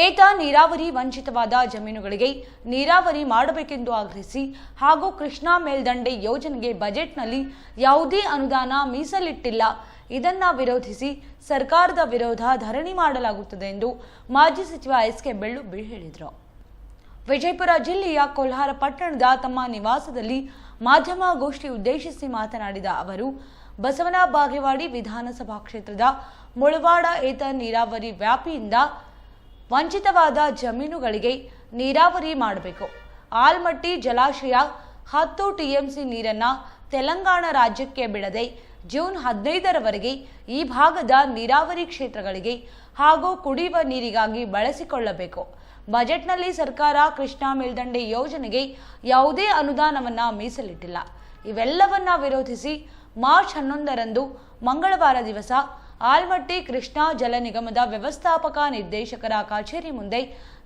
ಏತ ನೀರಾವರಿ ವಂಚಿತವಾದ ಜಮೀನುಗಳಿಗೆ ನೀರಾವರಿ ಮಾಡಬೇಕೆಂದು ಆಗ್ರಹಿಸಿ ಹಾಗೂ ಕೃಷ್ಣಾ ಮೇಲ್ದಂಡೆ ಯೋಜನೆಗೆ ಬಜೆಟ್ನಲ್ಲಿ ಯಾವುದೇ ಅನುದಾನ ಮೀಸಲಿಟ್ಟಿಲ್ಲ. ಇದನ್ನ ವಿರೋಧಿಸಿ ಸರ್ಕಾರದ ವಿರೋಧ ಧರಣಿ ಮಾಡಲಾಗುತ್ತದೆ ಎಂದು ಮಾಜಿ ಸಚಿವ ಎಸ್.ಕೆ. ಬೆಳ್ಳುಬ್ಬಿ ಹೇಳಿದರು. ವಿಜಯಪುರ ಜಿಲ್ಲೆಯ ಕೊಲ್ಹಾರ ಪಟ್ಟಣದ ತಮ್ಮ ನಿವಾಸದಲ್ಲಿ ಮಾಧ್ಯಮಗೋಷ್ಠಿ ಉದ್ದೇಶಿಸಿ ಮಾತನಾಡಿದ ಅವರು, ಬಸವನ ಬಾಗೇವಾಡಿ ವಿಧಾನಸಭಾ ಕ್ಷೇತ್ರದ ಮುಳವಾಡ ಏತ ನೀರಾವರಿ ವ್ಯಾಪ್ತಿಯಿಂದ ವಂಚಿತವಾದ ಜಮೀನುಗಳಿಗೆ ನೀರಾವರಿ ಮಾಡಬೇಕು. ಆಲ್ಮಟ್ಟಿ ಜಲಾಶಯ 10 ಟಿಎಂಸಿ ನೀರನ್ನ ತೆಲಂಗಾಣ ರಾಜ್ಯಕ್ಕೆ ಬಿಡದೆ ಜೂನ್ 15ರವರೆಗೆ ಈ ಭಾಗದ ನೀರಾವರಿ ಕ್ಷೇತ್ರಗಳಿಗೆ ಹಾಗೂ ಕುಡಿಯುವ ನೀರಿಗಾಗಿ ಬಳಸಿಕೊಳ್ಳಬೇಕು. ಬಜೆಟ್ನಲ್ಲಿ ಸರ್ಕಾರ ಕೃಷ್ಣಾ ಮೇಲ್ದಂಡೆ ಯೋಜನೆಗೆ ಯಾವುದೇ ಅನುದಾನವನ್ನ ಮೀಸಲಿಟ್ಟಿಲ್ಲ. ಇವೆಲ್ಲವನ್ನ ವಿರೋಧಿಸಿ ಮಾರ್ಚ್ 11ರಂದು ಮಂಗಳವಾರ ದಿವಸ ಆಲ್ಮಟ್ಟಿ ಕೃಷ್ಣಾ ಜಲ ನಿಗಮದ ವ್ಯವಸ್ಥಾಪಕ ನಿರ್ದೇಶಕರ ಕಚೇರಿ ಮುಂದೆ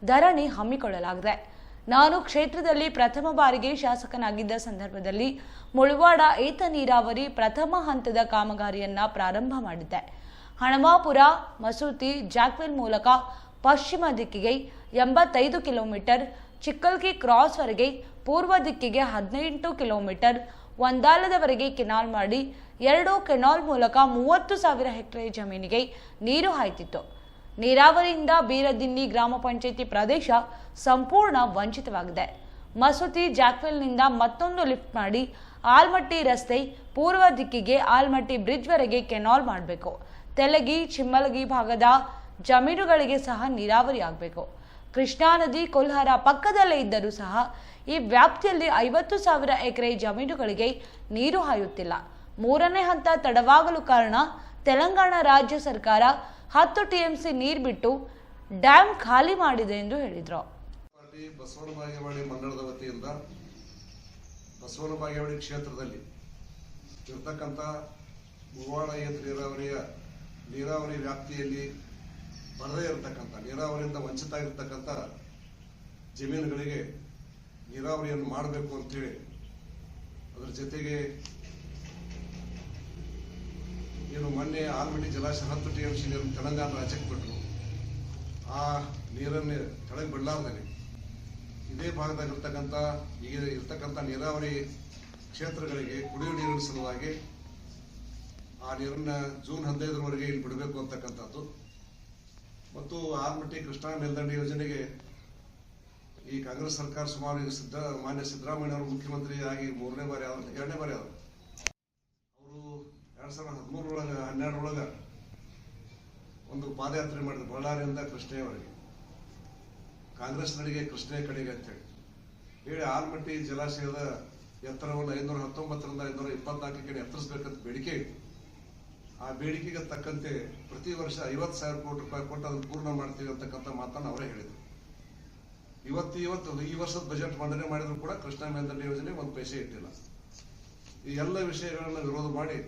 ಧರಣಿ ಹಮ್ಮಿಕೊಳ್ಳಲಾಗಿದೆ. ನಾನು ಕ್ಷೇತ್ರದಲ್ಲಿ ಪ್ರಥಮ ಬಾರಿಗೆ ಶಾಸಕನಾಗಿದ್ದ ಸಂದರ್ಭದಲ್ಲಿ ಮುಳವಾಡ ಏತ ನೀರಾವರಿ ಪ್ರಥಮ ಹಂತದ ಕಾಮಗಾರಿಯನ್ನ ಪ್ರಾರಂಭ ಮಾಡಿದ್ದೆ. ಹಣಮಾಪುರ ಮಸೂತಿ ಜಾಕ್ವೆಲ್ ಮೂಲಕ ಪಶ್ಚಿಮ ದಿಕ್ಕಿಗೆ 85 ಕಿಲೋಮೀಟರ್, ಚಿಕ್ಕಲ್ಗಿ ಕ್ರಾಸ್ವರೆಗೆ ಪೂರ್ವ ದಿಕ್ಕಿಗೆ 18 ಕಿಲೋಮೀಟರ್, ಒಂದಾಲದವರೆಗೆ ಕೆನಾಲ್ ಮಾಡಿ 2 ಕೆನಾಲ್ ಮೂಲಕ 30,000 ಹೆಕ್ಟೇರ್ ಜಮೀನಿಗೆ ನೀರು ಹಾಯ್ತಿತ್ತು. ನೀರಾವರಿಯಿಂದ ಬೀರದಿನ್ನಿ ಗ್ರಾಮ ಪಂಚಾಯಿತಿ ಪ್ರದೇಶ ಸಂಪೂರ್ಣ ವಂಚಿತವಾಗಿದೆ. ಮಸೂತಿ ಜಾಕ್ವೆಲ್ನಿಂದ ಮತ್ತೊಂದು ಲಿಫ್ಟ್ ಮಾಡಿ ಆಲ್ಮಟ್ಟಿ ರಸ್ತೆ ಪೂರ್ವ ದಿಕ್ಕಿಗೆ ಆಲ್ಮಟ್ಟಿ ಬ್ರಿಡ್ಜ್ವರೆಗೆ ಕೆನಾಲ್ ಮಾಡಬೇಕು. ತೆಲಗಿ ಚಿಮ್ಮಲಗಿ ಭಾಗದ ಜಮೀನುಗಳಿಗೆ ಸಹ ನೀರಾವರಿ ಆಗಬೇಕು. ಕೃಷ್ಣಾ ನದಿ ಕೊಲ್ಹಾರ ಪಕ್ಕದಲ್ಲೇ ಇದ್ದರೂ ಸಹ ಈ ವ್ಯಾಪ್ತಿಯಲ್ಲಿ 50,000 ಎಕರೆ ಜಮೀನುಗಳಿಗೆ ನೀರು ಹಾಯುತ್ತಿಲ್ಲ. ಮೂರನೇ ಹಂತ ತಡವಾಗಲು ಕಾರಣ ತೆಲಂಗಾಣ ರಾಜ್ಯ ಸರ್ಕಾರ 10 ಟಿಎಂಸಿ ನೀರು ಬಿಟ್ಟು ಡ್ಯಾಂ ಖಾಲಿ ಮಾಡಿದೆ ಎಂದು ಹೇಳಿದರು. ಬಸವನ ಬಾಗೇವಾಡಿ ಮಂಡಳದ ವತಿಯಿಂದ ಬಸವನ ಬಾಗೇವಾಡಿ ಕ್ಷೇತ್ರದಲ್ಲಿ ಇರತಕ್ಕಂಥ ಮುಳವಾಡ ಏತ ನೀರಾವರಿ ವ್ಯಾಪ್ತಿಯಲ್ಲಿ ಬರದೇ ಇರತಕ್ಕಂಥ ನೀರಾವರಿಯಿಂದ ವಂಚಿತ ಆಗಿರ್ತಕ್ಕಂಥ ಜಮೀನುಗಳಿಗೆ ನೀರಾವರಿಯನ್ನು ಮಾಡಬೇಕು ಅಂತೇಳಿ, ಅದರ ಜೊತೆಗೆ ಏನು ಮೊನ್ನೆ ಆಲ್ಮಟ್ಟಿ ಜಲಾಶಯ 10 ಟಿಎಂಸಿ ನೀರನ್ನು ತೆಲಂಗಾಣ ರಾಜ್ಯಕ್ಕೆ ಬಿಟ್ಟರು. ಆ ನೀರನ್ನು ಕೆಳಗೆ ಬಿಡಲಾರ್ದಲ್ಲಿ ಇದೇ ಭಾಗದಾಗಿರ್ತಕ್ಕಂಥ ಈಗ ಇರ್ತಕ್ಕಂಥ ನೀರಾವರಿ ಕ್ಷೇತ್ರಗಳಿಗೆ ಕುಡಿಯುವ ನೀರಿನ ಸಲುವಾಗಿ ಆ ನೀರನ್ನು ಜೂನ್ 15ರವರೆಗೆ ಇಲ್ಲಿ ಬಿಡಬೇಕು ಅಂತಕ್ಕಂಥದ್ದು. ಮತ್ತು ಆಲ್ಮಟ್ಟಿ ಕೃಷ್ಣಾ ಮೇಲ್ದಂಡೆ ಯೋಜನೆಗೆ ಈ ಕಾಂಗ್ರೆಸ್ ಸರ್ಕಾರ ಸುಮಾರು ಮಾನ್ಯ ಸಿದ್ದರಾಮಯ್ಯ ಅವರು ಮುಖ್ಯಮಂತ್ರಿ ಆಗಿ 2ನೇ ಬಾರಿ ಆದ್ರು. ಅವರು 2013-12 ಒಂದು ಪಾದಯಾತ್ರೆ ಮಾಡಿದ್ರು ಬಳ್ಳಾರಿಯಿಂದ ಕೃಷ್ಣೆಯವರೆಗೆ, ಕಾಂಗ್ರೆಸ್ ನಡಿಗೆ ಕೃಷ್ಣೆ ಕಡೆಗೆ ಅಂತೇಳಿ ಹೇಳಿ ಆಲ್ಮಟ್ಟಿ ಜಲಾಶಯದ ಎತ್ತರವನ್ನು 519ರಿಂದ 524 ಎತ್ತರಿಸಬೇಕಂತ ಬೇಡಿಕೆ ಇತ್ತು. ಆ ಬೇಡಿಕೆಗೆ ತಕ್ಕಂತೆ ಪ್ರತಿ ವರ್ಷ 50,000 ಕೋಟಿ ರೂಪಾಯಿ ಕೊಟ್ಟು ಅದನ್ನು ಪೂರ್ಣ ಮಾಡ್ತೀವಿ ಅಂತಕ್ಕಂಥ ಮಾತನ್ನು ಅವರೇ ಹೇಳಿದರು. ಈ ವರ್ಷದ ಬಜೆಟ್ ಮಂಡನೆ ಮಾಡಿದ್ರು ಕೂಡ ಕೃಷ್ಣಾ ಮೇಲ್ದಂಡೆ ಯೋಜನೆ ಒಂದು ಪೈಸೆ ಇಟ್ಟಿಲ್ಲ. ಈ ಎಲ್ಲ ವಿಷಯಗಳನ್ನು ವಿರೋಧ ಮಾಡಿ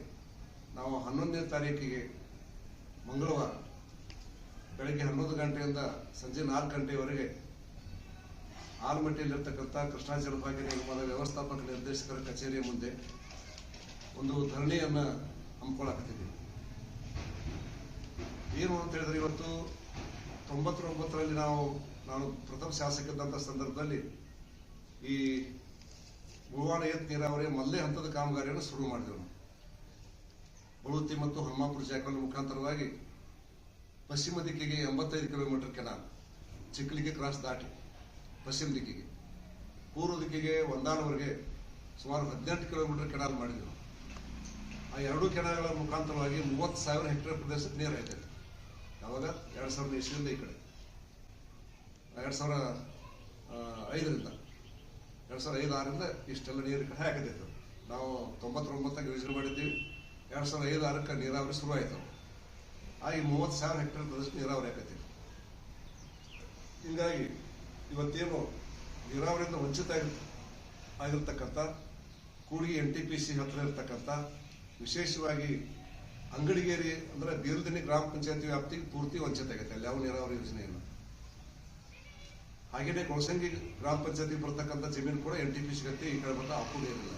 ನಾವು 11ನೇ ತಾರೀಕಿಗೆ ಮಂಗಳವಾರ ಬೆಳಗ್ಗೆ 11 ಗಂಟೆಯಿಂದ ಸಂಜೆ 4 ಗಂಟೆಯವರೆಗೆ ಆಲ್ಮಟ್ಟಿಯಲ್ಲಿರ್ತಕ್ಕಂಥ ಕೃಷ್ಣಾ ಜಲಭಾಗ್ಯ ನಿಗಮದ ವ್ಯವಸ್ಥಾಪಕ ನಿರ್ದೇಶಕರ ಕಚೇರಿಯ ಮುಂದೆ ಒಂದು ಧರಣಿಯನ್ನು ಹಮ್ಮಿಕೊಳ್ಳಾಕತ್ತಿದ್ದೀವಿ. ಏನು ಅಂತ ಹೇಳಿದ್ರೆ, ಇವತ್ತು 99ರಲ್ಲಿ ನಾನು ಪ್ರಥಮ ಶಾಸಕದಂಥ ಸಂದರ್ಭದಲ್ಲಿ ಈ ಮುಳವಾಡ ಏತ ನೀರಾವರಿ ಮೊದಲೇ ಹಂತದ ಕಾಮಗಾರಿಯನ್ನು ಶುರು ಮಾಡಿದೆವು. ನಾವು ಬಳುತಿ ಮತ್ತು ಹನುಮಾಪುರ ಜಾಕಲ್ ಮುಖಾಂತರವಾಗಿ ಪಶ್ಚಿಮ ದಿಕ್ಕಿಗೆ 85 ಕಿಲೋಮೀಟರ್ ಕೆನಾಲ್, ಚಿಕ್ಕಲಿಗೆ ಕ್ರಾಸ್ ದಾಟಿ ಪಶ್ಚಿಮ ದಿಕ್ಕಿಗೆ, ಪೂರ್ವ ದಿಕ್ಕಿಗೆ ಒಂದಾಲವರೆಗೆ ಸುಮಾರು 18 ಕಿಲೋಮೀಟರ್ ಕೆನಾಲ್ ಮಾಡಿದೆವು. ಆ 2 ಕೆನಾಲ್ಗಳ ಮುಖಾಂತರವಾಗಿ 30,000 ಹೆಕ್ಟೇರ್ ಪ್ರದೇಶಕ್ಕೆ ನೀರು ಆಯ್ತದೆ. ಯಾವಾಗ 2000 ಇಸ್ವಿಯಿಂದ ಈ ಕಡೆ 2005ರಿಂದ 2005-6ರಿಂದ ಇಷ್ಟೆಲ್ಲ ನೀರು ಕಡೆ ಹಾಕತೈತೆ. ನಾವು 99ಕ್ಕೆ ಯೋಜನೆ ಮಾಡಿದ್ದೀವಿ. 2005-6ಕ್ಕೆ ನೀರಾವರಿ ಶುರು ಆಯ್ತು. ಆಗಿ 30,000 ಹೆಕ್ಟೇರ್ ಪ್ರದೇಶ ನೀರಾವರಿ ಹಾಕೈತಿ. ಹೀಗಾಗಿ ಇವತ್ತೇನು ನೀರಾವರಿಯಿಂದ ವಂಚಿತ ಆಗಿರ್ತಕ್ಕಂಥ ಕೂಡ್ಗಿ NTPC ಹತ್ತಿರ ಇರ್ತಕ್ಕಂಥ ವಿಶೇಷವಾಗಿ ಅಂಗಡಿಗೇರಿ ಅಂದ್ರೆ ಬೀರದಿನ್ನಿ ಗ್ರಾಮ ಪಂಚಾಯತಿ ವ್ಯಾಪ್ತಿಗೆ ಪೂರ್ತಿ ವಂಚಿತ ಆಗೈತೆ. ಅಲ್ಲಿ ಯಾವ ನೀರಾವರಿ ಯೋಜನೆ ಇಲ್ಲ. ಹಾಗೇನೆ ಕೊಳಸಂಗಿ ಗ್ರಾಮ ಪಂಚಾಯತಿ ಬರ್ತಕ್ಕಂಥ ಜಮೀನು ಕೂಡ NTPC ಗತಿ ಈ ಕಡೆ ಬರ್ತಾ ಹಾಕೊಂಡು ಏನಿಲ್ಲ.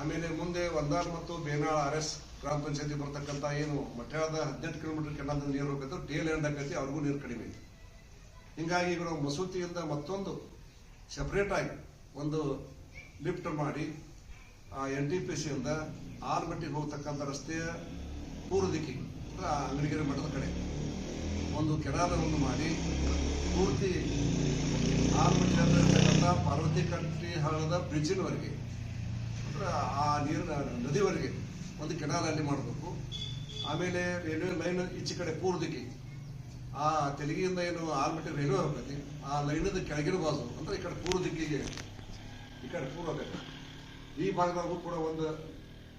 ಆಮೇಲೆ ಮುಂದೆ ಒಂದಾಲ್ ಮತ್ತು ಬೇನಾಳ RS ಗ್ರಾಮ ಪಂಚಾಯತಿ ಬರ್ತಕ್ಕಂಥ ಏನು ಮಠದ 18 ಕಿಲೋಮೀಟರ್ ಕೆನಾಲ್ ನೀರು ಹೋಗುತ್ತೆ, ಟೇಲ್ ಎಂಡ್ ಆಕೈತಿ, ಅವ್ರಿಗೂ ನೀರು ಕಡಿಮೆ ಐತಿ. ಹಿಂಗಾಗಿ ಈಗ ನಾವು ಮಸೂತಿಯಿಂದ ಮತ್ತೊಂದು ಸೆಪರೇಟ್ ಆಗಿ ಒಂದು ಲಿಫ್ಟ್ ಮಾಡಿ NTPCಯಿಂದ ಆಲ್ಮಟ್ಟಿಗೆ ಹೋಗ್ತಕ್ಕಂಥ ರಸ್ತೆಯ ಪೂರ್ವ ದಿಕ್ಕಿಗೆ ಅಂದ್ರೆ ಅಂಗಡಿಗೆರೆ ಮಠದ ಕಡೆ ಒಂದು ಕೆನಾಲವನ್ನು ಮಾಡಿ ಪೂರ್ತಿ ಆಲ್ಮಟ್ಟಿ ಇರ್ತಕ್ಕಂಥ ಪಾರ್ವತಿ ಕಟ್ಟಿ ಹಳ್ಳದ ಬ್ರಿಡ್ಜಿನವರೆಗೆ ಅಂದ್ರೆ ಆ ನೀರಿನ ನದಿವರೆಗೆ ಒಂದು ಕೆನಾಲ್ ಅಲ್ಲಿ ಮಾಡಬೇಕು. ಆಮೇಲೆ ರೈಲ್ವೆ ಲೈನ್ ಈಚೆ ಕಡೆ ಪೂರ್ವ ದಿಕ್ಕಿಗೆ ಆ ತೆಲುಗಿಯಿಂದ ಏನು ಆಲ್ಮಟ್ಟಿ ರೈಲ್ವೆ ಹೋಗ್ತೈತಿ ಆ ಲೈನದ ಕೆಳಗಿನ ಬಾಜು ಅಂದ್ರೆ ಈ ಕಡೆ ಪೂರ್ವ ದಿಕ್ಕಿಗೆ ಈ ಕಡೆ ಪೂರ್ವ ಬೇಕು ಈ ಭಾಗದಾಗೂ ಕೂಡ ಒಂದು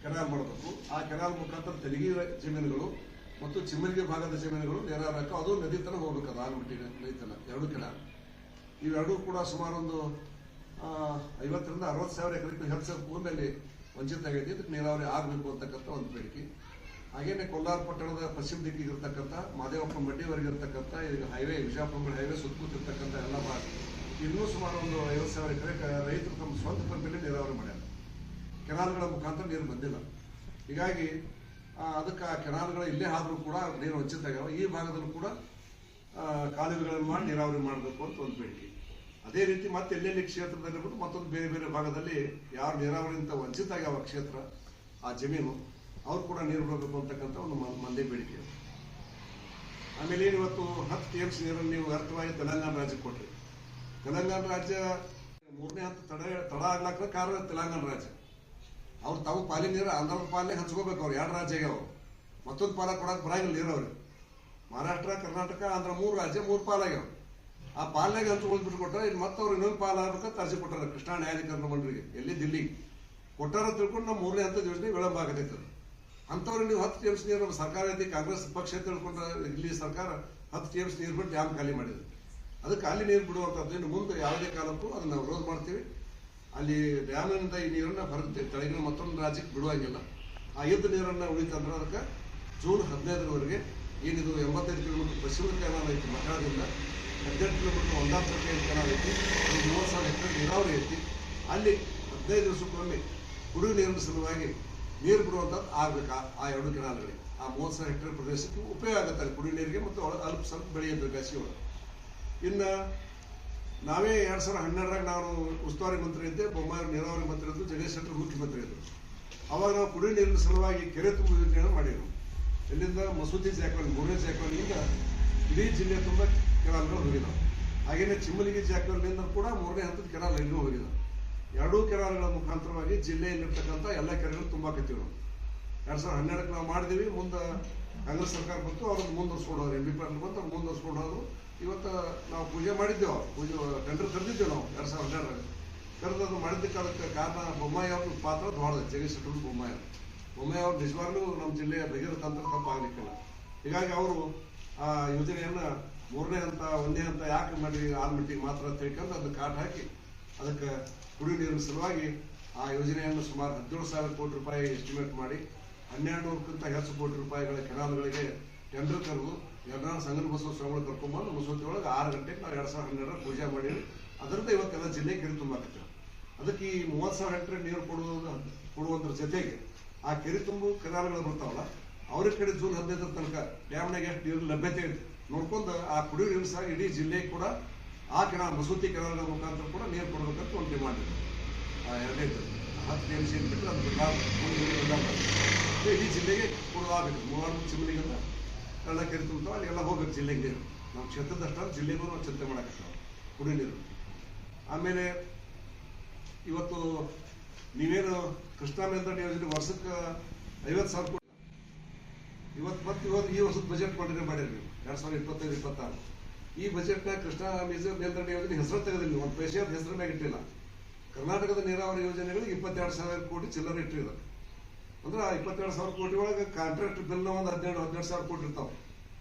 ಕೆನಾಲ್ ಮಾಡಬೇಕು. ಆ ಕೆನಾಲ್ ಮುಖಾಂತರ ತೆಲುಗಿ ಜಮೀನುಗಳು ಮತ್ತು ಚಿಮ್ಮಲಿಗೆ ಭಾಗದ ಜಮೀನುಗಳು ನೇರಾರಕ್ಕೆ ಅದು ನದಿ ತನಕ ಹೋಗ್ಬೇಕು. ಅದು ಆಲ್ಮಟ್ಟಿ ನದಿ ತನಕ ಎರಡು ಕೆನಾಲ್ ಇವೆರಡೂ ಕೂಡ ಸುಮಾರು ಒಂದು 50 ರಿಂದ 60 ಸಾವಿರ ಎಕರೆಗೂ ಹೆಚ್ಚು ಭೂಮಿಯಲ್ಲಿ ವಂಚಿತ ಆಗೈತಿ. ಇದಕ್ಕೆ ನೀರಾವರಿ ಆಗಬೇಕು ಅಂತಕ್ಕಂಥ ಒಂದು ಬೇಡಿಕೆ. ಹಾಗೇನೆ ಕೊಲ್ಲಾರ ಪಟ್ಟಣದ ಪಶ್ಚಿಮ ದಿಕ್ಕಿಗೆ ಇರ್ತಕ್ಕಂಥ ಮಾದೇವಪ್ಪ ಮಡ್ಡಿವರೆಗೆ ಇರ್ತಕ್ಕಂಥ ಈಗ ಹೈವೇ ವಿಜಯಪುರ ಹೈವೇ ಸುತ್ತಮುತ್ತಿರ್ತಕ್ಕಂಥ ಎಲ್ಲ ಭಾಗ ಇನ್ನೂ ಸುಮಾರು ಒಂದು 50 ಸಾವಿರ ಎಕರೆ ರೈತರು ತಮ್ಮ ಸ್ವಂತ ಪಂಪಲ್ಲಿ ನೀರಾವರಿ ಮಾಡ್ಯಾರ. ಕೆನಾಲ್ಗಳ ಮುಖಾಂತರ ನೀರು ಬಂದಿಲ್ಲ. ಹೀಗಾಗಿ ಅದಕ್ಕೆ ಆ ಕೆನಾಲ್ಗಳು ಇಲ್ಲೇ ಆದರೂ ಕೂಡ ನೀರು ವಂಚಿತ ಆಗ್ಯಾವ. ಈ ಭಾಗದಲ್ಲೂ ಕೂಡ ಕಾಲುವೆಗಳನ್ನು ಮಾಡಿ ನೀರಾವರಿ ಮಾಡಬೇಕು ಅಂತ ಒಂದು ಬೇಡಿಕೆ. ಅದೇ ರೀತಿ ಮತ್ತೆ ಎಲ್ಲೆಲ್ಲಿ ಕ್ಷೇತ್ರದಲ್ಲಿ ಬಿಟ್ಟು ಮತ್ತೊಂದು ಬೇರೆ ಬೇರೆ ಭಾಗದಲ್ಲಿ ಯಾರು ನೀರಾವರಿಯಿಂದ ವಂಚಿತ ಆಗ್ಯಾವ ಕ್ಷೇತ್ರ ಆ ಜಮೀನು ಅವ್ರು ಕೂಡ ನೀರು ಬಿಡಬೇಕು ಅಂತಕ್ಕಂಥ ಒಂದು ಮಂದಿ ಬೇಡಿಕೆ. ಆಮೇಲೆ ಇವತ್ತು 10 TMC ನೀರನ್ನು ನೀವು ವ್ಯರ್ಥವಾಗಿ ತೆಲಂಗಾಣ ರಾಜ್ಯಕ್ಕೆ ಕೊಟ್ರಿ. ತೆಲಂಗಾಣ ರಾಜ್ಯ 3ನೇ ಹಂತ ತಡ ಆಗ್ಲಾಕ ಕಾರಣ ತೆಲಂಗಾಣ ರಾಜ್ಯ ಅವ್ರು ತಾವು ಪಾಲಿ ನೀರು ಆಂಧ್ರದ ಪಾಲನೆ ಹಂಚ್ಕೋಬೇಕು. ಅವ್ರು 2 ರಾಜ್ಯ ಆಗ್ಯಾವ. ಮತ್ತೊಂದು ಪಾಲ ಕೊಡಕ್ಕೆ ಬರಂಗಿಲ್ಲ ನೀರು ಅವ್ರಿಗೆ. ಮಹಾರಾಷ್ಟ್ರ ಕರ್ನಾಟಕ ಆಂಧ್ರ 3 ರಾಜ್ಯ 3 ಪಾಲಾಗ್ಯಾವ. ಆ ಪಾಲನೆಗೆ ಹಂಚ್ಕೊಂಡು ಬಿಟ್ಟು ಕೊಟ್ಟಾರ. ಇನ್ನು ಮತ್ತೆ ಅವ್ರು ಇನ್ನೊಂದು ಪಾಲ ಆಗ್ಬೇಕಂತ ಅರ್ಜಿ ಕೊಟ್ಟಾರ ಕೃಷ್ಣಾ ನ್ಯಾಯಾಧಿಕರಣ ಮಂಡಳಿಗೆ ಎಲ್ಲಿ ದಿಲ್ಲಿಗೆ ಕೊಟ್ಟಾರ ತಿಳ್ಕೊಂಡು ನಮ್ಮ 3ನೇ ಹಂತದ ಯೋಜನೆ ವಿಳಂಬ ಆಗತೈತದ. ಅಂಥವ್ರಿಗೆ ನೀವು 10 TMC ನೀರು ಸರ್ಕಾರ ಐತಿ ಕಾಂಗ್ರೆಸ್ ಪಕ್ಷ ತಿಳ್ಕೊಂಡ್ರೆ ಇಲ್ಲಿ ಸರ್ಕಾರ 10 TMC ನೀರು ಬಿಟ್ಟು ಡ್ಯಾಮ್ ಖಾಲಿ ಮಾಡಿದ್ರು. ಅದಕ್ಕೆ ಅಲ್ಲಿ ನೀರು ಬಿಡುವಂಥದ್ದು ಇನ್ನು ಮುಂದೆ ಯಾವುದೇ ಕಾಲಕ್ಕೂ ಅದನ್ನ ನಾವು ವಿರೋಧ ಮಾಡ್ತೀವಿ. ಅಲ್ಲಿ ಡ್ಯಾಮಿನಿಂದ ಈ ನೀರನ್ನು ಹೊರಗೆ ತೆಳಗಿನ ಮತ್ತೊಂದು ರಾಜ್ಯಕ್ಕೆ ಬಿಡುವಂಗಿಲ್ಲ. ಆ ಯುದ್ಧ ನೀರನ್ನು ಉಳಿತಂದ್ರೆ ಅದಕ್ಕೆ ಜೂನ್ 15ರವರೆಗೆ ಏನಿದು 85 ಕಿಲೋಮೀಟರ್ ಪಶ್ಚಿಮ ಕೆನಾಲ್ ಐತಿ ಮಕ್ಕಳದಿಂದ 18 ಕಿಲೋಮೀಟರ್ ಒಂದಾಪುರಕ್ಕೆ ಕೆನಾಲ್ ಐತಿ. ಅದು 30,000 ಹೆಕ್ಟೇರ್ ನೀರಾವರಿ ಐತಿ. ಅಲ್ಲಿ 15 ದಿವಸಕ್ಕೊಮ್ಮೆ ಕುಡಿಯುವ ನೀರಿನ ಸಲುವಾಗಿ ನೀರು ಬಿಡುವಂಥದ್ದು ಆಗ್ಬೇಕು. ಆ 2 ಕೆನಾಲ್ಗಳಿಗೆ ಆ 30,000 ಹೆಕ್ಟೇರ್ ಪ್ರದೇಶಕ್ಕೆ ಉಪಯೋಗ ಆಗುತ್ತೆ ಅಲ್ಲಿ ಕುಡಿಯುವ ನೀರಿಗೆ ಮತ್ತು ಅಲ್ಪ ಸ್ವಲ್ಪ ಬೆಳೆಯುತ್ತೆ ಬೇಸಿಗೆ ಒಳಗೆ. ಇನ್ನು ನಾವೇ 2012ರಾಗ ನಾನು ಉಸ್ತುವಾರಿ ಮಂತ್ರಿ ಇದ್ದೆ, ಬೊಮ್ಮಾಯಿ ನೀರಾವರಿ ಮಂತ್ರಿ ಇದ್ದು, ಜಗದೀಶ್ ಶೆಟ್ಟರ್ ಮುಖ್ಯಮಂತ್ರಿ ಇದ್ದರು. ಅವಾಗ ನಾವು ಕುಡಿಯುವ ನೀರಿನ ಸಲುವಾಗಿ ಕೆರೆ ತುಂಬ ಯೋಜನೆಯನ್ನು ಮಾಡಿದ್ವಿ. ಇಲ್ಲಿಂದ ಮಸೂತಿ ಜಾಕವಾಣಿ 3ನೇ ಜಾಕವಾಣಿಯಿಂದ ಇಡೀ ಜಿಲ್ಲೆ ತುಂಬ ಕೆನಾಲ್ಗಳು ಹೋಗಿದ್ದಾವೆ. ಹಾಗೇನೆ ಚಿಮ್ಮಲಿಗೆ ಜಾಕವಾಣಿಯಿಂದ ಕೂಡ 3ನೇ ಹಂತದ ಕೆನಾಲ್ ಎಲ್ಲೂ ಹೋಗಿದ್ದಾವೆ. 2 ಕೆನಾಲ್ಗಳ ಮುಖಾಂತರವಾಗಿ ಜಿಲ್ಲೆಯಲ್ಲಿರ್ತಕ್ಕಂಥ ಎಲ್ಲ ಕೆರೆಗಳು ತುಂಬಾಕತ್ತೀವಿ ನಾವು. 2012ಕ್ಕೆ ನಾವು ಮಾಡಿದೀವಿ. ಮುಂದೆ ಕಾಂಗ್ರೆಸ್ ಸರ್ಕಾರ ಬಂತು, ಅವ್ರದ್ದು ಮುಂದುವರ್ಸ್ಕೊಂಡವ್ರು MP ಬಂತು, ಅವ್ರು ಮುಂದುವರ್ಸ್ಕೊಂಡೋದು. ಇವತ್ತು ನಾವು ಪೂಜೆ ಮಾಡಿದ್ದೇವೆ, ಪೂಜೆ ಟೆಂಡರ್ ಕರೆದಿದ್ದೇವೆ ನಾವು 2012ರಾಗ. ಕರೆದು ಅದು ಮಾಡಿದ್ದಕ್ಕೆ ಅದಕ್ಕೆ ಕಾರಣ ಬೊಮ್ಮಾಯಿ ಅವ್ರ ಪಾತ್ರ ದೊಡ್ಡದು. ಜಗದೀಶ್ ಶೆಟ್ಟರ್ ಬೊಮ್ಮಾಯಿ ಅವ್ರು ನಿಜವಾಗ್ಲೂ ನಮ್ಮ ಜಿಲ್ಲೆಯ ಬಗೆಹರಿತ ಅಂತ ತಪ್ಪಾಗಲಿಕ್ಕಿಲ್ಲ. ಹೀಗಾಗಿ ಅವರು ಆ ಯೋಜನೆಯನ್ನ 3ನೇ ಹಂತ 1ನೇ ಹಂತ ಯಾಕೆ ಮಾಡಿ ಆಲ್ಮಟ್ಟಿಗೆ ಮಾತ್ರ ಅಂತ ತಿಳ್ಕೊಂಡು ಅದನ್ನ ಕಾಟ್ ಹಾಕಿ ಅದಕ್ಕೆ ಕುಡಿಯುವ ನೀರಿನ ಸಲುವಾಗಿ ಆ ಯೋಜನೆಯನ್ನು ಸುಮಾರು 17,000 ಕೋಟಿ ರೂಪಾಯಿ ಎಸ್ಟಿಮೇಟ್ ಮಾಡಿ 1200ಕ್ಕಿಂತ ಹೆಚ್ಚು ಕೋಟಿ ರೂಪಾಯಿಗಳ ಕೆನಾಲ್ಗಳಿಗೆ ಟೆಂಡರ್ ಕರೆದು ಯರ್ನಾಳ್ ಸಂಗನ ಬಸವ ಸ್ವಾಮಿಗಳು ಕರ್ಕೊಂಡ್ಬಂದು ಮಸೂತಿ ಒಳಗೆ 6 ಗಂಟೆಗೆ ನಾವು 2012ರ ಪೂಜೆ ಮಾಡಿದ್ವಿ. ಅದರಿಂದ ಇವತ್ತೆಲ್ಲ ಜಿಲ್ಲೆ ಕೆರೆ ತುಂಬಾಕತ್ತೇವೆ. ಅದಕ್ಕೆ ಈ 30,000 ಹೆಕ್ಟೇರ್ ನೀರು ಕೊಡುವುದರ ಜೊತೆಗೆ ಆ ಕೆರೆ ತುಂಬು ಕೆನಾಲ್ಗಳು ಬರ್ತಾವಲ್ಲ ಅವ್ರ ಕಡೆ ಜೂನ್ 15 ತನಕ ಡ್ಯಾಮ್ನಾಗ ಎಷ್ಟು ನೀರು ಲಭ್ಯತೆ ನೋಡ್ಕೊಂಡು ಆ ಕುಡಿಯುವ ನೀರು ಸಹ ಇಡೀ ಜಿಲ್ಲೆಗೆ ಕೂಡ ಆ ಕೆನಾಲ್ ಮಸೂತಿ ಕೆನಾಲ್ಗಳ ಮುಖಾಂತರ ಕೂಡ ನೀರು ಕೊಡಬೇಕಂತ ಒಂದು ಡಿಮಾಂಡ್ ಇದೆ. 2ನೇ 10 TMC ಬಿಟ್ಟರೆ ಅದು ಇಡೀ ಜಿಲ್ಲೆಗೆ ಕೊಡಲಾಗಬೇಕು. 3 ಚಿಮ್ಮಲಿಗಿಂದ ಎಲ್ಲ ಕೆರೆ ತುಂಬ್ತಾವ ಅಲ್ಲೆಲ್ಲ ಹೋಗ್ಬೇಕು ಜಿಲ್ಲೆಗೆ ನೀರು. ನಮ್ಮ ಕ್ಷೇತ್ರದಷ್ಟ ಜಿಲ್ಲೆಗೂ ನಾವು ಚಿಂತೆ ಮಾಡಕತ್ತಾವ ಕುಡಿಯುವ ನೀರು. ಆಮೇಲೆ ಇವತ್ತು ನೀವೇನು ಕೃಷ್ಣಾ ಮೇಲ್ದಂಡೆ ಯೋಜನೆ ವರ್ಷಕ್ಕೆ 50,000 ಕೋಟಿ ಇವತ್ತು ಈ ವರ್ಷದ ಬಜೆಟ್ ಮಾಡಿದ್ರೆ ಮಾಡಿರಿ ನೀವು 2025-26. ಈ ಬಜೆಟ್ನಾಗ ಕೃಷ್ಣಾ ಮೇಲ್ದಂಡೆ ಯೋಜನೆ ಹೆಸರು ತೆಗೆದಿಲ್ಲ. ಒಂದು ಪೈಸೆ ಹೆಸರು ಮ್ಯಾಗ ಇಟ್ಟಿಲ್ಲ. ಕರ್ನಾಟಕದ ನೀರಾವರಿ ಯೋಜನೆಗಳಿಗೆ 22,000 ಕೋಟಿ ಚಿಲ್ಲರೆ ಇಟ್ಟಿದ್ದಾರೆ. ಅಂದ್ರೆ 22,000 ಕೋಟಿ ಒಳಗೆ ಕಾಂಟ್ರಾಕ್ಟ್ ಬಿಲ್ನ ಒಂದು 17,000 ಕೋಟಿ ಇರ್ತಾವೆ.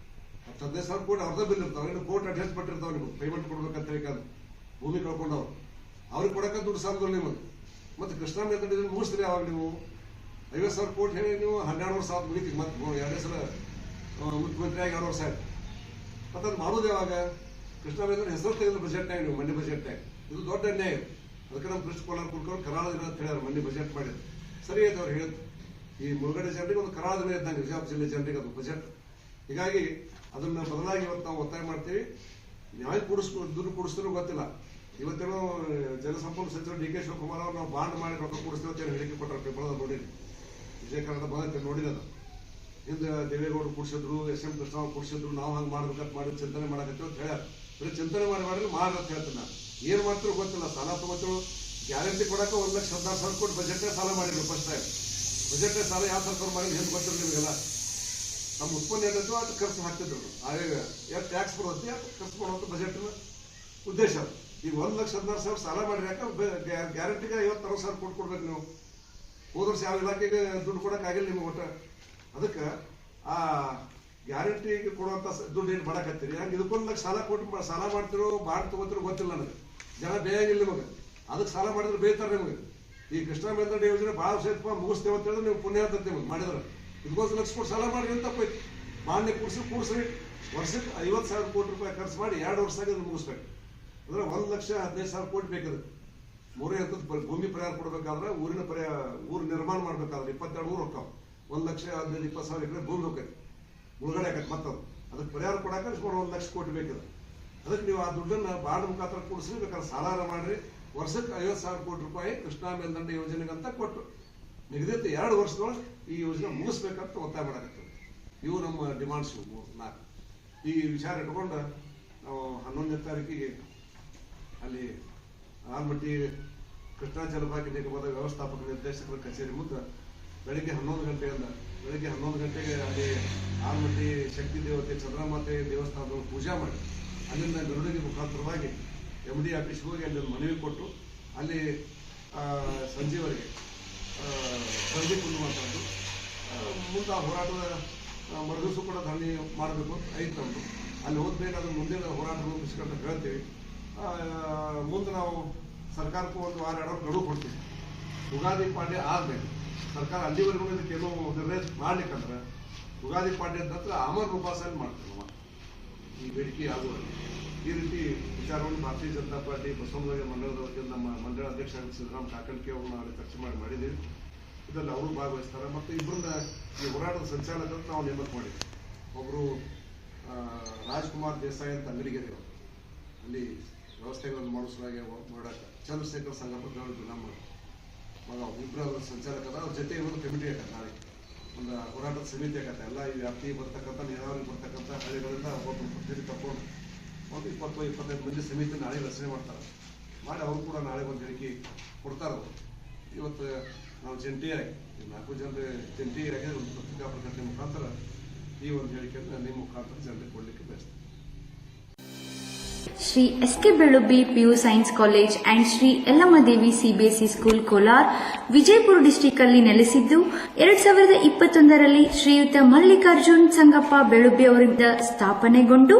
15,000 ಕೋಟಿ ಅವ್ರದೇ ಬಿಲ್ ಇರ್ತಾವೆ. ಇನ್ನು ಕೋರ್ಟ್ ಅಡ್ಜಸ್ಟ್ ಪಟ್ಟಿರ್ತಾವೆ. ನಿಮಗೆ ಪೇಮೆಂಟ್ ಕೊಡ್ಬೇಕಂತ ಬೇಕಾದ್ರೆ ಭೂಮಿ ಕಳ್ಕೊಂಡವ್ರು ಅವ್ರಿಗೆ ಕೊಡಕ್ಕೆ ದುಡ್ಡು ಸಾಲದವ್ರು ನಿಮಗೆ. ಮತ್ತೆ ಕೃಷ್ಣಾ ಮೇಲ್ದಂಡೆ ಮುಗಿಸ್ತೀರಿ ಅವಾಗ ನೀವು 50,000 ಕೋಟಿ ಹೇಳಿ ನೀವು 12 ವರ್ಷ ಆದ ಮುಗಿತೀವಿ. ಮತ್ತೆ 2 ಸಲ ಮುಖ್ಯಮಂತ್ರಿ ಆಗಿ 2 ವರ್ಷ ಆಯ್ತು. ಮತ್ತೆ ಅದು ಮಾಡೋದು ಯಾವಾಗ? ಕೃಷ್ಣಾ ಮೇಲ್ದಂಡೆ ಹೆಸರು ತೆಗೆದ್ರೆ ಬಜೆಟ್ನಾಗ ನೀವು ಮಂಡಿ ಬಜೆಟ್ನಾಗ ಇದು ದೊಡ್ಡ ಅನ್ಯಾಯ. ಅದಕ್ಕೆ ನಮ್ಮ ಕೃಷ್ಣ ಕೋಲಾರ ಕುಡ್ಕೊಂಡು ಕರಾಳ ದಿನ ಅಂತ ಹೇಳ್ಯಾರ. ಮಂಡಿ ಬಜೆಟ್ ಮಾಡಿದ್ರು ಸರಿ ಆಯ್ತು. ಅವ್ರು ಹೇಳಿದ್ರು ಈ ಮುಳುಗಡೆ ಜನರಿಗೆ ಒಂದು ಕರಾಳ ದಿನ ಇದ್ದಂಗೆ ವಿಜಯಪುರ ಜಿಲ್ಲೆ ಜನರಿಗೆ ಅದು ಬಜೆಟ್. ಹೀಗಾಗಿ ಅದನ್ನ ಬದಲಾಗಿ ಇವತ್ತು ನಾವು ಒತ್ತಾಯ ಮಾಡ್ತೀವಿ. ನ್ಯಾಯ ದುಡ್ಡು ಕೊಡಿಸ್ತಾರೋ ಗೊತ್ತಿಲ್ಲ. ಇವತ್ತೇನೋ ಜಲಸಂಪನ್ಮೂಲ ಸಚಿವರು ಡಿ ಕೆ ಶಿವಕುಮಾರ್ ಅವರು ನಾವು ಬಾಂಡ್ ಮಾಡಿ ರೊಕ್ಕ ಕೊಡಿಸ್ತೀವಿ ಅಂತ ಹೇಳಿಕೆ ಕೊಟ್ಟರು. ಪೇಪರ್ ನೋಡಿರಿ, ವಿಜಯ ಕನ್ನಡ ಬಂದೈತೆ ನೋಡಿರೋದು. ಹಿಂದೆ ದೇವೇಗೌಡರು ಕುಡಿಸಿದ್ರು, SM ಕೃಷ್ಣ ಕುಡಿಸಿದ್ರು, ನಾವು ಹಂಗೆ ಮಾಡ್ಬೇಕಂತ ಮಾಡಿ ಚಿಂತನೆ ಮಾಡಕತ್ತೀವಿ ಅಂತ ಹೇಳ್ಯಾರ. ಬರೀ ಚಿಂತನೆ ಮಾಡಿ ಮಾಡ್ರಂತ ಹೇಳ್ತೀನಿ ನಾನು. ಏನು ಮಾಡ್ತಿರೋ ಗೊತ್ತಿಲ್ಲ. ಸಾಲ ತಗೋತಿರು, ಗ್ಯಾರಂಟಿ ಕೊಡಕ್ಕೆ 1,16,000 ಕೋಟಿ ಬಜೆಟ್ನೇ ಸಾಲ ಮಾಡಿದ್ರು. ಫಸ್ಟ್ ಟೈಮ್ ಬಜೆಟ್ನೇ ಸಾಲ ಯಾವ ಸರ್ಕಾರ ಮಾಡಿದ್ರು ಏನು ಗೊತ್ತಿಲ್ಲ ನಿಮಗೆಲ್ಲ. ನಮ್ಮ ಉತ್ಪನ್ನ ಏನಿತ್ತು ಅದು ಖರ್ಚು ಹಾಕ್ತಿದ್ರು. ಆಗ ಎಷ್ಟು ಟ್ಯಾಕ್ಸ್ ಬರುತ್ತೆ ಅದು ಖರ್ಚು ಮಾಡುವಂಥ ಬಜೆಟ್ನ ಉದ್ದೇಶ. ಈಗ 1,16,000 ಸಾಲ ಮಾಡಿರಿ, ಯಾಕೆ ಗ್ಯಾರಂಟಿಗೆ 50-60,000 ಕೋಟಿ ಕೊಡ್ಬೇಕು ನೀವು. ಹೋದ ವರ್ಷ ಯಾವ ಇಲಾಖೆಗೆ ದುಡ್ಡು ಕೊಡೋಕ್ಕಾಗಿಲ್ಲ ನಿಮ್ಗೆ ಒಟ್ಟು. ಅದಕ್ಕೆ ಆ ಗ್ಯಾರಂಟಿಗೆ ಕೊಡುವಂಥ ದುಡ್ಡು ಏನು ಮಾಡಕತ್ತೀರಿ, ಹಂಗೆ ಇದಕ್ಕೊಂದು ಸಾಲ ಕೊಟ್ಟು ಸಾಲ ಮಾಡ್ತಿರೋ ಬಾಂಡ್ ತಗೋತಿರೋ ಗೊತ್ತಿಲ್ಲ ನನಗೆ. ಜನ ಬೇಯಾಗಿಲ್ಲ ನಿಮಗೆ. ಅದಕ್ಕೆ ಸಾಲ ಮಾಡಿದ್ರೆ ಬೇಯ್ತಾರೆ ನಿಮಗೆ. ಈ ಕೃಷ್ಣ ಮೇಲ್ದಂಡೆ ಯೋಜನೆ ಭಾಳ ಸೇರ್ಪ ಮುಗಿಸ್ತೇವೆ ಅಂತ ಹೇಳಿದ್ರೆ ನೀವು ಪುಣ್ಯ ಅಂತ ನಿಮಗೆ ಮಾಡಿದ್ರೆ. ಇದಕ್ಕೊಂದು ಲಕ್ಷ ಕೋಟಿ ಸಾಲ ಮಾಡಿ ಅಂತ ತಪ್ಪೈತಿ. ಬಾಂಡ್ಗೆ ಕೂಡಿಸ್ರಿ ವರ್ಷಕ್ಕೆ 50,000 ಕೋಟಿ ರೂಪಾಯಿ ಖರ್ಚು ಮಾಡಿ 2 ವರ್ಷದಾಗ ಅದನ್ನು ಮುಗಿಸ್ಬೇಕು. ಅಂದ್ರೆ 1,15,000 ಕೋಟಿ ಬೇಕದು. 3 ಹಂತದ ಭೂಮಿ ಪರಿಹಾರ ಕೊಡಬೇಕಾದ್ರೆ, ಊರು ನಿರ್ಮಾಣ ಮಾಡ್ಬೇಕಾದ್ರೆ 22 ಊರು ಹೋಗ್ತಾವೆ. 1,15,000-20,000 ಎಕರೆ ಭೂಮಿ ಹೋಗ್ತೈತಿ, ಮುಳುಗಡೆ ಆಗತ್ತೆ. ಮತ್ತದು ಅದಕ್ಕೆ ಪರಿಹಾರ ಕೊಡಕ್ಕೆ 1,00,000 ಕೋಟಿ ಬೇಕಿದೆ. ಅದಕ್ಕೆ ನೀವು ಆ ದುಡ್ಡನ್ನು ಬಾಂಡ್ ಮುಖಾಂತರ ಕೂಡಿಸ್ರಿ, ಬೇಕಾದ್ರೆ ಸಾಲ ಮಾಡ್ರಿ. ವರ್ಷಕ್ಕೆ 50,000 ಕೋಟಿ ರೂಪಾಯಿ ಕೃಷ್ಣಾ ಮೇಲ್ದಂಡೆ ಯೋಜನೆಗಂತ ಕೊಟ್ಟು ನಿಗದಿತ 2 ವರ್ಷದೊಳಗೆ ಈ ಯೋಜನೆ ಮುಗಿಸ್ಬೇಕಂತ ಒತ್ತಾಯ ಮಾಡಕತ್ತೀವಿ. ಇವು ನಮ್ಮ ಡಿಮಾಂಡ್ಸ್ 4. ಈ ವಿಚಾರ ಇಟ್ಕೊಂಡು ನಾವು 11ನೇ ತಾರೀಕಿಗೆ ಅಲ್ಲಿ ಆಲ್ಮಟ್ಟಿ ಕೃಷ್ಣಾ ಜಲಭಾಗ್ಯ ನಿಗಮದ ವ್ಯವಸ್ಥಾಪಕ ನಿರ್ದೇಶಕರ ಕಚೇರಿ ಮುಂದೆ ಬೆಳಿಗ್ಗೆ 11 ಗಂಟೆಗೆ ಅಲ್ಲಿ ಆಲ್ಮಟ್ಟಿ ಶಕ್ತಿ ದೇವತೆ ಚಂದ್ರಮಾತೆ ದೇವಸ್ಥಾನದ ಪೂಜಾ ಮಾಡಿ ಅಲ್ಲಿಂದ ಮೆರವಣಿಗೆ ಮುಖಾಂತರವಾಗಿ MD ಆಫೀಸ್ಗೆ ಹೋಗಿ ಅಲ್ಲಿ ಮನವಿ ಕೊಟ್ಟು ಅಲ್ಲಿ ಸಂಜೆವರೆಗೆ ಸಂಜೆ ಕುಂದುವಂಥದ್ದು. ಮುಂದೆ ಆ ಹೋರಾಟದ ಮರುದಿವಸ ಕೂಡ ಧರಣಿ ಮಾಡಬೇಕು ಅಂತ ಐತೆ ನಮ್ಮದು. ಅಲ್ಲಿ ಹೋದ್ಬೇಕಾದ್ರೆ ಮುಂದಿನ ಹೋರಾಟ ರೂಪಿಸ್ಕೊಂಡು ಹೇಳ್ತೀವಿ. ಮುಂದೆ ನಾವು ಸರ್ಕಾರಕ್ಕೂ 1 ವಾರ 2 ವಾರ ಗಡುವು ಕೊಡ್ತೀವಿ. ಉಗಾದಿ ಪಾಡ್ಯ ಆದ್ಮೇಲೆ ಸರ್ಕಾರ ಅಲ್ಲಿವರೆಗೂ ಇದಕ್ಕೇನೋ ನಿರ್ಣಯ ಮಾಡ್ಲಿಕ್ಕಂದ್ರೆ ಉಗಾದಿ ಪಾಡ್ಯದ ನಂತರ ಅಮರ್ ಉಪವಾಸನೆ ಮಾಡ್ತೀವಿ ನಾವು ಈ ಬೇಡಿಕೆ ಆಗುವಲ್ಲಿ. ಈ ರೀತಿ ವಿಚಾರವನ್ನು ಭಾರತೀಯ ಜನತಾ ಪಾರ್ಟಿ ಬಸವನಗುಡಿ ಮಂಡಳದ ವತಿಯಿಂದ ನಮ್ಮ ಮಂಡಳ ಅಧ್ಯಕ್ಷ ಸಿದ್ದರಾಮ ಕಾಕಣಿಕೆ ಅವ್ರನ್ನ ಅಲ್ಲಿ ಚರ್ಚೆ ಮಾಡಿದ್ದೀವಿ. ಇದರಲ್ಲಿ ಅವರು ಭಾಗವಹಿಸ್ತಾರೆ. ಮತ್ತು ಇಬ್ಬರನ್ನ ಈ ಹೋರಾಟದ ಸಂಚಾಲಕರು ನಾವು ನೇಮಕ ಮಾಡಿದ್ವಿ. ಒಬ್ಬರು ರಾಜ್ಕುಮಾರ್ ದೇಸಾಯಿ ಅಂತ ಅಂಗಡಿಗೆರೆ, ಅಲ್ಲಿ ವ್ಯವಸ್ಥೆಗಳನ್ನು ಮಾಡಿಸಲಾಗಿ ನೋಡಕ್ಕೆ ಚಂದ್ರಶೇಖರ್ ಸಂಗಪ್ಪ ನಮ್ಮ ಮಗ ಇಬ್ಬರು ಸಂಚಾಲಕರ. ಅವ್ರ ಜೊತೆ ಒಂದು ಕಮಿಟಿ ಆಗತ್ತೆ. ನಾಳೆ ಒಂದು ಹೋರಾಟದ ಸಮಿತಿ ಆಗತ್ತೆ. ಎಲ್ಲ ಈ ವ್ಯಾಪ್ತಿ ಬರ್ತಕ್ಕಂಥ ನೀರಾವರಿ ಬರ್ತಕ್ಕಂಥ ಹಳ್ಳಿಗಳಿಂದ ಒಬ್ಬೊಬ್ಬರು ಪ್ರತಿನಿಧಿ ತಗೊಂಡು ಒಂದು 20-25 ಮಂದಿ ಸಮಿತಿ ನಾಳೆ ರಚನೆ ಮಾಡ್ತಾರೆ. ಮಾಡಿ ಅವರು ಕೂಡ ನಾಳೆ ಒಂದು ಹೇಳಿಕೆ ಕೊಡ್ತಾರೆ. ಇವತ್ತು ನಾವು ಜಂಟಿಯಾಗಿ 4 ಜನರು ಜಂಟಿಯಾಗಿ ಒಂದು ಪತ್ರಿಕಾ ಪ್ರಕಟಣೆ ಮುಖಾಂತರ ಈ ಒಂದು ಹೇಳಿಕೆಯನ್ನು ನಿಮ್ಮ ಮುಖಾಂತರ ಜನರಿಗೆ ಕೊಡಲಿಕ್ಕೆ ಬಯಸ್ತೀವಿ. Shri SK Belubbi PU science college and Shri Yellammadevi CBSE school Kolar Vijayapura district ಅಲ್ಲಿ ನೆಲೆಸಿದ್ದು 2021ರಲ್ಲಿ ಶ್ರೀಯುತ ಮಲ್ಲಿಕಾರ್ಜುನ್ ಸಂಗಪ್ಪ ಬೆಳುಬ್ಬಿ ಅವರಿಂದ ಸ್ಥಾಪನೆಗೊಂಡು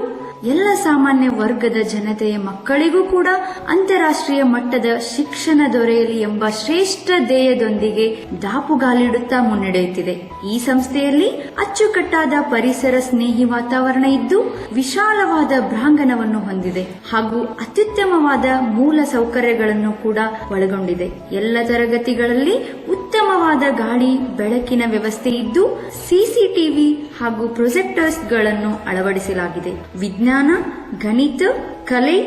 ಎಲ್ಲ ಸಾಮಾನ್ಯ ವರ್ಗದ ಜನತೆಯ ಮಕ್ಕಳಿಗೂ ಕೂಡ ಅಂತಾರಾಷ್ಟ್ರೀಯ ಮಟ್ಟದ ಶಿಕ್ಷಣ ದೊರೆಯಲಿ ಎಂಬ ಶ್ರೇಷ್ಠ ಧ್ಯೇಯದೊಂದಿಗೆ ದಾಪುಗಾಲಿಡುತ್ತಾ ಮುನ್ನಡೆಯುತ್ತಿದೆ. ಈ ಸಂಸ್ಥೆಯಲ್ಲಿ ಅಚ್ಚುಕಟ್ಟಾದ ಪರಿಸರ ಸ್ನೇಹಿ ವಾತಾವರಣ ಇದ್ದು ವಿಶಾಲವಾದ ಪ್ರಾಂಗಣವನ್ನು ಹೊಂದಿದೆ ಹಾಗೂ ಅತ್ಯುತ್ತಮವಾದ ಮೂಲ ಸೌಕರ್ಯಗಳನ್ನು ಕೂಡ ಒಳಗೊಂಡಿದೆ. ಎಲ್ಲ ತರಗತಿಗಳಲ್ಲಿ ಉತ್ತಮವಾದ ಗಾಳಿ ಬೆಳಕಿನ ವ್ಯವಸ್ಥೆ ಇದ್ದು CCTV ಹಾಗೂ ಪ್ರೊಜೆಕ್ಟರ್ಸ್ ಗಳನ್ನು ಅಳವಡಿಸಲಾಗಿದೆ. ವಿಜ್ಞಾನ, ಗಣಿತ, ಕಲೆ,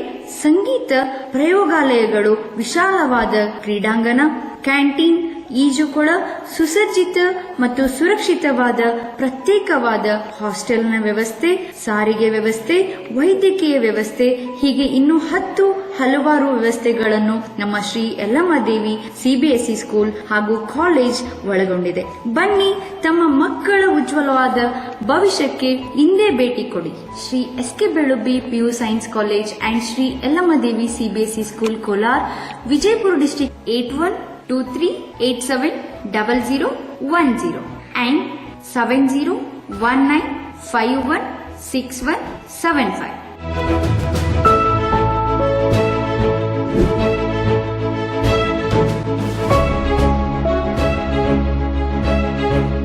ಸಂಗೀತ ಪ್ರಯೋಗಾಲಯಗಳು, ವಿಶಾಲವಾದ ಕ್ರೀಡಾಂಗಣ, ಕ್ಯಾಂಟೀನ್, ಈಜುಕೊಳ, ಸುಸಜ್ಜಿತ ಮತ್ತು ಸುರಕ್ಷಿತವಾದ ಪ್ರತ್ಯೇಕವಾದ ಹಾಸ್ಟೆಲ್ನ ವ್ಯವಸ್ಥೆ, ಸಾರಿಗೆ ವ್ಯವಸ್ಥೆ, ವೈದ್ಯಕೀಯ ವ್ಯವಸ್ಥೆ ಹೀಗೆ ಇನ್ನೂ 10 ಹಲವಾರು ವ್ಯವಸ್ಥೆಗಳನ್ನು ನಮ್ಮ ಶ್ರೀ ಯಲ್ಲಮ್ಮದೇವಿ CBSE ಸ್ಕೂಲ್ ಹಾಗೂ ಕಾಲೇಜ್ ಒಳಗೊಂಡಿದೆ. ಬನ್ನಿ, ತಮ್ಮ ಮಕ್ಕಳ ಉಜ್ವಲವಾದ ಭವಿಷ್ಯಕ್ಕೆ ಇಂದೇ ಭೇಟಿ ಕೊಡಿ. Shri SK Belubbi PU science college and Shri Yellammadevi CBSE school Kolar, Vijayapura district 8123870010 and 7019516175.